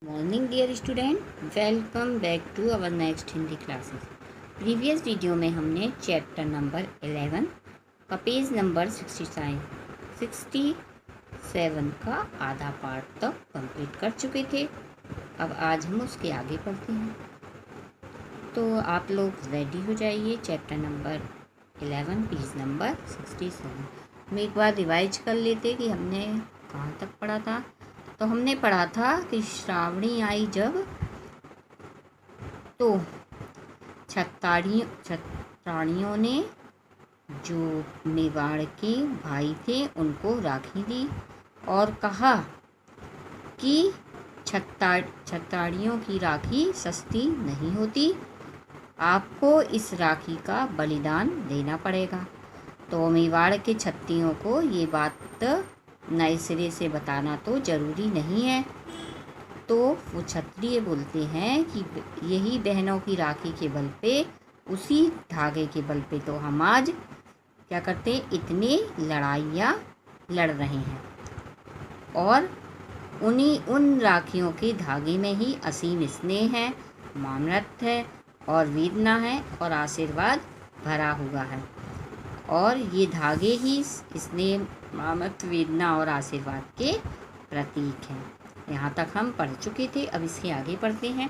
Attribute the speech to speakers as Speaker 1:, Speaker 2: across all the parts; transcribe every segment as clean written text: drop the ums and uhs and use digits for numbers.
Speaker 1: Morning dear student, welcome back to our next Hindi classes. Previous video में हमने chapter number 11 का page number 67 का आधा पार्ट तक कंप्लीट कर चुके थे। अब आज हम उसके आगे पढ़ते हैं, तो आप लोग रेडी हो जाइए। चैप्टर नंबर 11 पेज नंबर 67 हम एक बार रिवाइज कर लेते कि हमने कहाँ तक पढ़ा था। तो हमने पढ़ा था कि श्रावणी आई जब तो छत्राणियों ने जो मेवाड़ के भाई थे उनको राखी दी और कहा कि छत्राणियों की राखी सस्ती नहीं होती, आपको इस राखी का बलिदान देना पड़ेगा। तो मेवाड़ के क्षत्रियों को ये बात नए सिरे से बताना तो ज़रूरी नहीं है। तो वो क्षत्रिय बोलते हैं कि यही बहनों की राखी के बल पे, उसी धागे के बल पे तो हम आज क्या करते हैं, इतनी लड़ाइयाँ लड़ रहे हैं। और उन राखियों के धागे में ही असीम स्नेह है, मामरत है और वेदना है और आशीर्वाद भरा हुआ है। और ये धागे ही स्नेह, मामरत, वेदना और आशीर्वाद के प्रतीक हैं। यहाँ तक हम पढ़ चुके थे। अब इसके आगे पढ़ते हैं।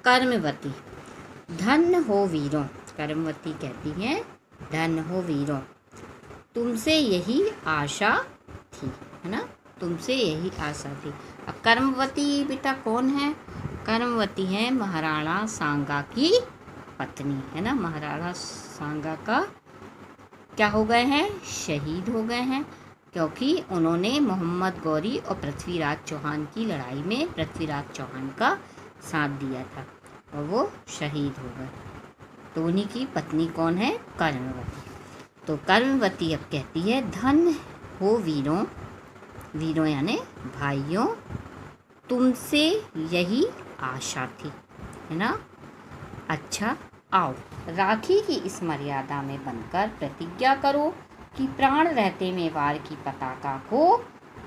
Speaker 1: कर्मवती, धन हो वीरों। कर्मवती कहती हैं, धन हो वीरों, तुमसे यही आशा थी, है ना, तुमसे यही आशा थी। अब कर्मवती बेटा कौन है? कर्मवती है महाराणा सांगा की पत्नी, है ना। महाराणा सांगा का क्या हो गए हैं? शहीद हो गए हैं, क्योंकि उन्होंने मोहम्मद गौरी और पृथ्वीराज चौहान की लड़ाई में पृथ्वीराज चौहान का साथ दिया था और वो शहीद हो गए। तो उन्हीं की पत्नी कौन है? कर्मवती। तो कर्मवती अब कहती है, धन हो वीरों, वीरों यानी भाइयों, तुमसे यही आशा थी, है ना। अच्छा, आओ राखी की इस मर्यादा में बनकर प्रतिज्ञा करो कि प्राण रहते मेवाड़ की पताका को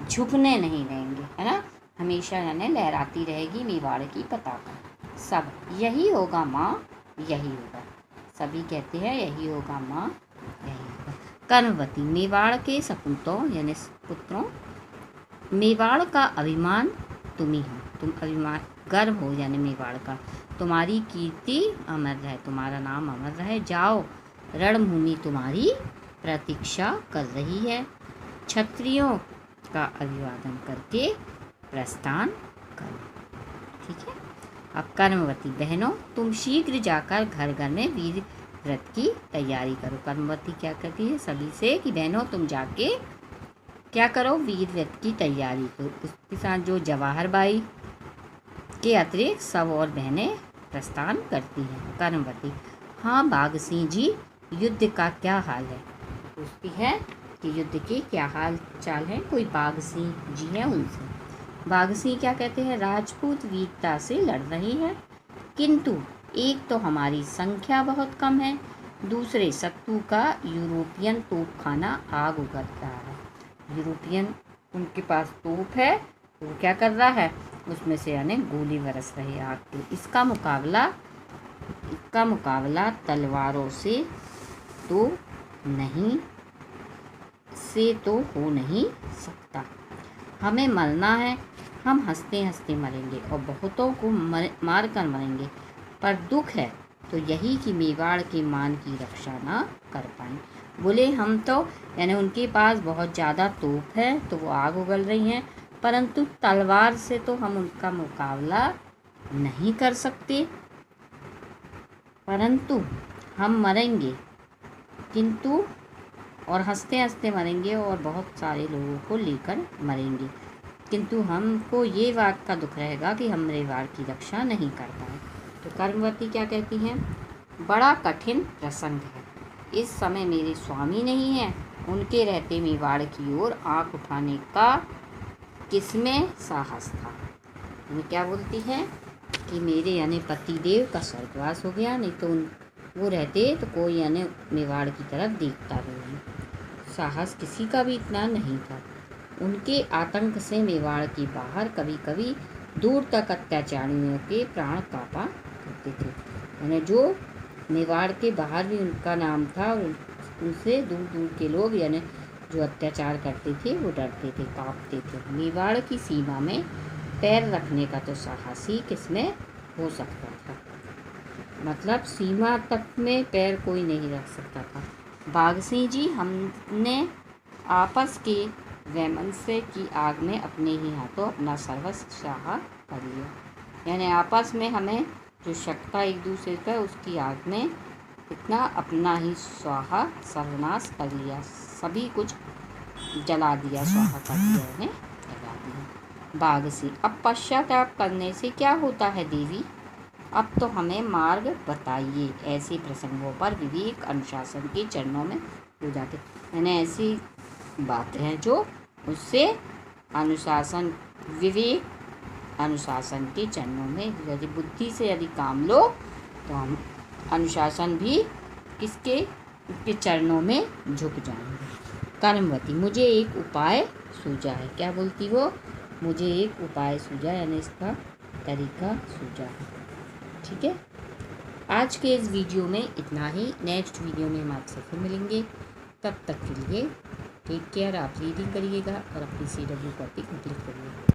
Speaker 1: झुकने नहीं देंगे, है ना। हमेशा यानी लहराती रहेगी मेवाड़ की पताका। सब यही होगा माँ, यही होगा। सभी कहते हैं यही होगा माँ, यही होगा। कर्मवती, मेवाड़ के सपूतों यानी पुत्रों, मेवाड़ का अभिमान तुम ही हो, तुम अभिमान गर्व हो यानी मेवाड़ का। तुम्हारी कीर्ति अमर रहे, तुम्हारा नाम अमर रहे। जाओ, रणभूमि तुम्हारी प्रतीक्षा कर रही है। क्षत्रियों का अभिवादन करके प्रस्थान करो, ठीक है। अब कर्मवती, बहनों तुम शीघ्र जाकर घर घर में वीर व्रत की तैयारी करो। कर्मवती क्या कहती है सभी से कि बहनों तुम जाके क्या करो, वीर व्रत की तैयारी करो। उसके साथ जो जवाहर बाई के अतिरिक्त सब और बहनें प्रस्थान करती हैं। कर्मवती, हाँ बाघ सिंह जी, युद्ध का क्या हाल है? पूछती है कि युद्ध के क्या हाल चाल है। कोई बाघ सिंह जी हैं उनसे। बाघ सिंह क्या कहते हैं? राजपूत वीरता से लड़ रही है, किंतु एक तो हमारी संख्या बहुत कम है, दूसरे शत्रु का यूरोपियन तोपखाना आग उगल रहा है। यूरोपियन उनके पास तोप है, वो क्या कर रहा है, उसमें से यानी गोली बरस रही है, आग की। इसका मुकाबला तलवारों से तो हो नहीं सकता। हमें मरना है, हम हंसते हंसते मरेंगे और बहुतों को मार कर मरेंगे, पर दुख है तो यही कि मेवाड़ के मान की रक्षा ना कर पाए। बोले हम तो यानी उनके पास बहुत ज़्यादा तोप है तो वो आग उगल रही हैं, परंतु तलवार से तो हम उनका मुकाबला नहीं कर सकते, परंतु हम मरेंगे, किंतु और हंसते हंसते मरेंगे और बहुत सारे लोगों को लेकर मरेंगे, किंतु हमको ये बात का दुख रहेगा कि हम मेवाड़ की रक्षा नहीं कर पाए। तो कर्मवती क्या कहती हैं? बड़ा कठिन प्रसंग है, इस समय मेरे स्वामी नहीं हैं, उनके रहते मेवाड़ की ओर आँख उठाने का किसमें साहस था। ये क्या बोलती है कि मेरे यानी पतिदेव का स्वर्गवास हो गया, नहीं तो वो रहते तो कोई यानी मेवाड़ की तरफ देखता भी नहीं। साहस किसी का भी इतना नहीं था। उनके आतंक से मेवाड़ के बाहर कभी कभी दूर तक अत्याचारियों के प्राण कापा करते थे। यानी जो मेवाड़ के बाहर भी उनका नाम था, उनसे दूर दूर के लोग यानी जो अत्याचार करते थे वो डरते थे, कांपते थे। मेवाड़ की सीमा में पैर रखने का तो साहस ही किसमें हो सकता था, मतलब सीमा तक में पैर कोई नहीं रख सकता था। बाघसिंह जी, हमने आपस के वैमनस्य की आग में अपने ही हाथों अपना सर्वस्व स्वाहा कर लिया। यानी आपस में हमें जो शक्ता एक दूसरे का, उसकी आग में इतना अपना ही स्वाहा सर्वनाश कर लिया, सभी कुछ जला दिया, स्वाहा कर दिया, उन्हें जला दिया। बाघसिंह, अब पश्चाताप करने से क्या होता है देवी? अब तो हमें मार्ग बताइए। ऐसे प्रसंगों पर विवेक अनुशासन के चरणों में हो जाते, यानी ऐसी बातें हैं जो उससे अनुशासन, विवेक अनुशासन के चरणों में, यदि बुद्धि से यदि काम लो तो हम अनुशासन भी किसके के चरणों में झुक जाएंगे। कर्मवती, मुझे एक उपाय सूझा है। क्या बोलती वो? मुझे एक उपाय सूझा, यानी इसका तरीका सूझा है। ठीक है, आज के इस वीडियो में इतना ही। नेक्स्ट वीडियो में हम आपसे फिर मिलेंगे। तब तक के लिए टेक केयर। आप रीडिंग करिएगा और अपनी CW कॉपी कंप्लीट करिएगा।